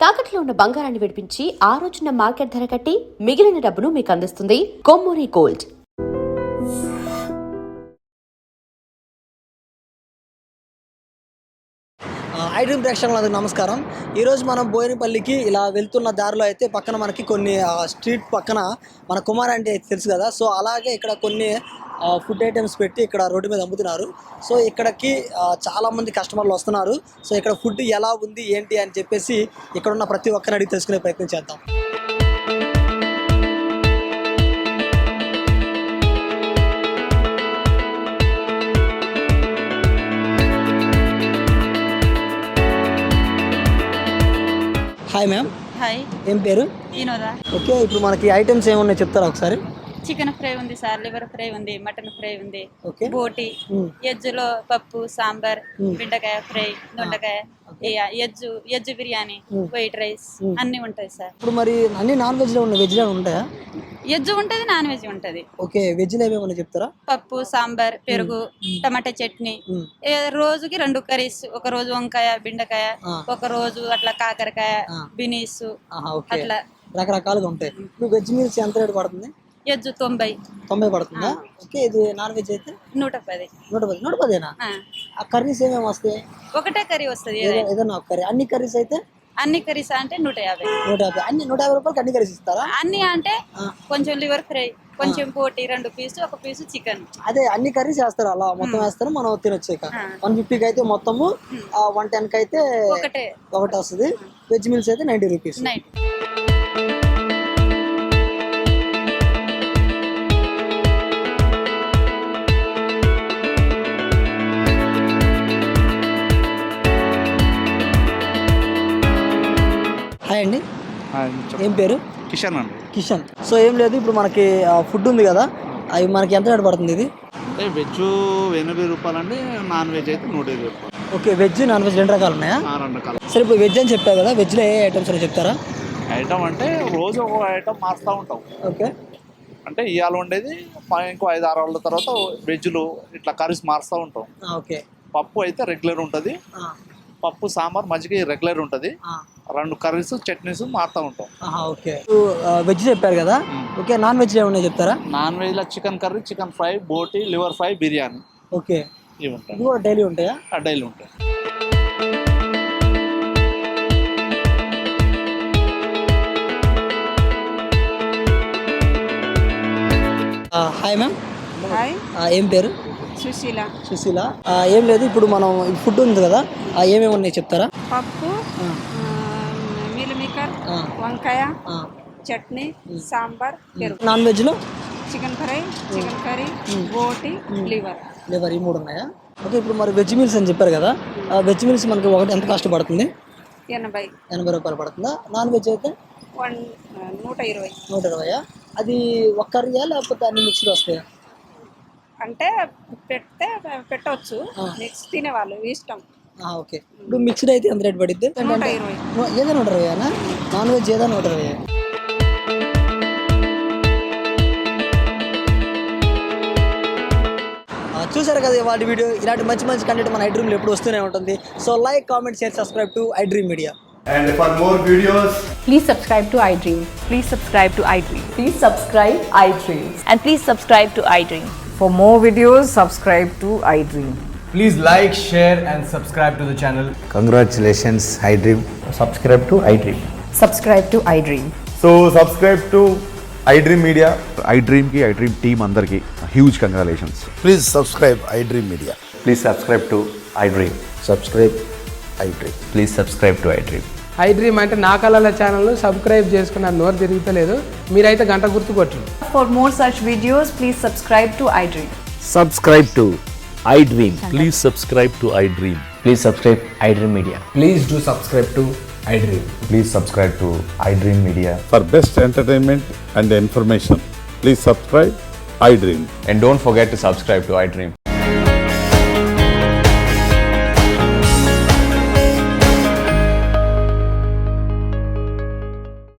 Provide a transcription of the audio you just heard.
తాకట్లో ఉన్న బంగారాన్ని విడిపించి ఆ రోజున మార్కెట్ ధర కట్టి మిగిలిన డబ్బును మీకు అందిస్తుంది కొమ్మూరి గోల్డ్. ఐడ్రీమ్ ప్రేక్షకులందరికీ నమస్కారం. ఈరోజు మనం బోయినపల్లికి ఇలా వెళ్తున్న దారిలో అయితే పక్కన మనకి కొన్ని స్ట్రీట్ పక్కన మన కుమార్ అంటే తెలుసు కదా. సో అలాగే ఇక్కడ కొన్ని ఫుడ్ ఐటమ్స్ పెట్టి ఇక్కడ రోడ్డు మీద అమ్ముతున్నారు. సో ఇక్కడికి చాలామంది కస్టమర్లు వస్తున్నారు. సో ఇక్కడ ఫుడ్ ఎలా ఉంది ఏంటి అని చెప్పేసి ఇక్కడ ఉన్న ప్రతి ఒక్కరిని అడిగి తెలుసుకునే ప్రయత్నం చేద్దాం. Hi ma'am. హాయ్, ఏం పేరు? వినోదా. ఓకే, ఇప్పుడు మనకి ఐటమ్స్ ఏమున్నాయి చెప్తారా ఒకసారి? చికెన్ ఫ్రై ఉంది సార్, లివర్ ఫ్రై ఉంది, మటన్ ఫ్రై ఉంది, ఓకే, బోటి, ఎజ్జులో పప్పు, సాంబార్, బెండకాయ ఫ్రై, దొండకాయ, ఎజ్జు బిర్యానీ, వైట్ రైస్ అన్ని ఉంటాయి సార్. ఇప్పుడు మరి అన్ని నాన్ వెజ్ లో ఉన్నాయి, వెజ్ లో ఉంటాయా? ఎజ్జు ఉంటది, నాన్ వెజ్ ఉంటది. ఓకే, వెజ్ లో ఏమేమన్నా చెప్తారా? పప్పు, సాంబార్, పెరుగు, టమాటా చట్నీ, రోజుకి 2 కర్రీస్. ఒక రోజు వంకాయ, బెండకాయ, ఒక రోజు అట్లా కాకరకాయ, బినీస్, అట్లా రకరకాలుగా ఉంటాయి. ఇప్పుడు వెజ్ మీల్స్ ఎంత రేట్ పడుతుంది? ఎజ్జు 90 పడుతుందా? ఓకే, ఇది నాన్ వెజ్ అయితే 110. ఆ కర్రీస్ ఏమేమి వస్తాయి? ఒకటే కర్రీ వస్తుంది, ఏదైనా ఒక కర్రీ. అన్ని కర్రీస్ అయితే అన్ని కర్రీస్ అంటే 150. అన్ని 150 రూపాయలకి అన్ని కర్రీస్ ఇస్తారా? అన్ని అంటే కొంచెం లివర్ ఫ్రై, కొంచెం బోటి, 2 పీసు, 1 పీసు చికెన్. అదే అన్ని కర్రీస్ వేస్తారు, అలా మొత్తం వేస్తారు, మనం తినొచ్చు. 150కి అయితే మొత్తము, 110కి అయితే ఒకటి వస్తుంది. వెజ్ మీల్స్ అయితే 90 రూపీస్. హాయ్ అండి, ఏం పేరు? కిషన్ అండి. కిషన్. సో ఏం లేదు, ఇప్పుడు మనకి ఫుడ్ ఉంది కదా, అవి మనకి ఎంత రేటు పడుతుంది? ఇది అంటే వెజ్ 80 రూపాయలు అండి, నాన్ వెజ్ అయితే 120 రూపాయలు. ఓకే, వెజ్ నాన్ వెజ్ 2 రకాలు ఉన్నాయా? 2 రకాలు. సరే, ఇప్పుడు వెజ్ అని చెప్పావు కదా, వెజ్లో ఏ ఐటమ్స్ అని చెప్తారా? ఐటమ్ అంటే రోజు ఒక ఐటమ్ మారుస్తూ ఉంటాం. ఓకే, అంటే ఇవాళ ఉండేది ఇంకో 5-6 రోజుల తర్వాత వెజ్లు ఇట్లా కర్రీస్ మారుస్తూ ఉంటాం. ఓకే, పప్పు అయితే రెగ్యులర్ ఉంటుంది, పప్పు, సాంబార్, మజ్జిగ రెగ్యులర్ ఉంటుంది. 2 కర్రీస్, చట్నీస్ మారుతూ ఉంటాం. ఓకే, వెజ్ చెప్పారు కదా. ఓకే, నాన్ వెజ్ ఏమన్నా చెప్తారా? నాన్ వెజ్లో చికెన్ కర్రీ, చికెన్ ఫ్రై, బోటి, లివర్ ఫ్రై, బిర్యానీ. ఓకే, ఇవి ఉంటాయి. ఇవి కూడా డైలీ ఉంటాయా? డైలీ ఉంటాయి. Hi ma'am. హాయ్, ఏం పేరు? సుశీల. సుశీల. ఏం లేదు, ఇప్పుడు మనం ఫుడ్ ఉంది కదా, ఏమేమి ఉన్నాయి చెప్తారా? పప్పు, మీల్ మేకర్, వంకాయ, చట్నీ, సాంబార్, పెరుగు. నాన్ వెజ్లో చికెన్ ఫ్రై, చికెన్ కర్రీ, బోటి, లివర్ ఈ 3 ఉన్నాయా? ఓకే, ఇప్పుడు మరి వెజ్ మీల్స్ అని చెప్పారు కదా, వెజ్ మీల్స్ మనకి ఒకటి ఎంత కాస్ట్ పడుతుంది? 80 రూపాయలు పడుతుందా? నాన్ వెజ్ అయితే 120. అది ఒక కర్రీయా లేకపోతే అన్ని మిక్స్డ్ వస్తాయా? అంటే పెట్టవచ్చు, నెక్స్ట్ తినేవాళ్ళు ఇష్టం. ఓకే, ఇప్పుడు మిక్స్డ్ అయితే ఎంత రేట్ పడుద్ది? 120. ఏదైనా 120 నాన్ వెజ్ ఏదైనా 120. చూసారు కదా వాటి వీడియో. ఇలాంటి మంచి మంచి కంటెంట్ మన ఐడ్రీమ్లో ఎప్పుడు వస్తూనే ఉంటుంది. So like, comment, share, subscribe to iDream media. And for more videos, please subscribe to iDream. Please subscribe to iDream. Please subscribe iDream. And please subscribe to iDream. For more videos, subscribe to iDream. please like, share and subscribe to the channel. Congratulations, iDream. Subscribe to iDream. Subscribe to iDream. So subscribe to iDream Media. iDream team andarki huge congratulations. Please subscribe iDream Media. Please subscribe to iDream. Subscribe iDream. Please subscribe to iDream. iDream అంటే నా కళల ఛానల్ను subscribe చేసుకున్న నోరు తిరుగుతలేదు, మీరైతే గంట గుర్తు కొట్టండి. For more such videos, please subscribe to iDream. Subscribe to iDream. Please subscribe to iDream. Please subscribe iDream Media. Please do subscribe to iDream. Please subscribe to iDream Media. For best entertainment and information, please subscribe iDream. And don't forget to subscribe to iDream.